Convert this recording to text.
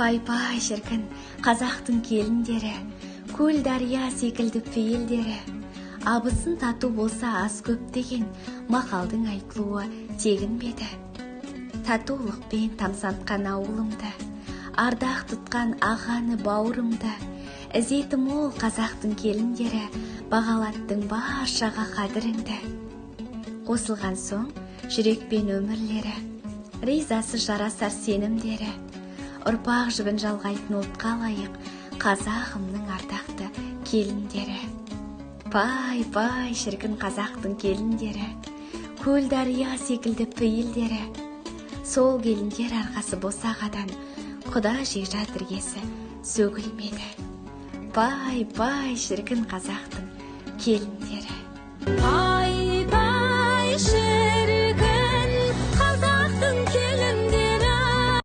Пай-пай шіркін қазақтың келіндері, көл дария секілді пейілдері. Абысын тату болса аз көп деген мақалдың айтылуы тегін беді. Татулықпен тамсантқан ауылымды, ардақ тұтқан ағаны бауырымды, ізеті мол қазақтың келіндері, бағалаттың баршаға қадіріңді. Қосылған соң жүрекпен өмірлері, ризасы жарасар сенімдері, ұрпақ жібін жалғайтын отқа лайық қазағымның ардақты келіндері. Пай-пай шіркін қазақтың келіндері, көл дария секілді пейілдері. Сол келіндер арқасы босағадан құда жекжат іргесі сөгілмеді. Пай-пай шіркін қазақтың келіндері.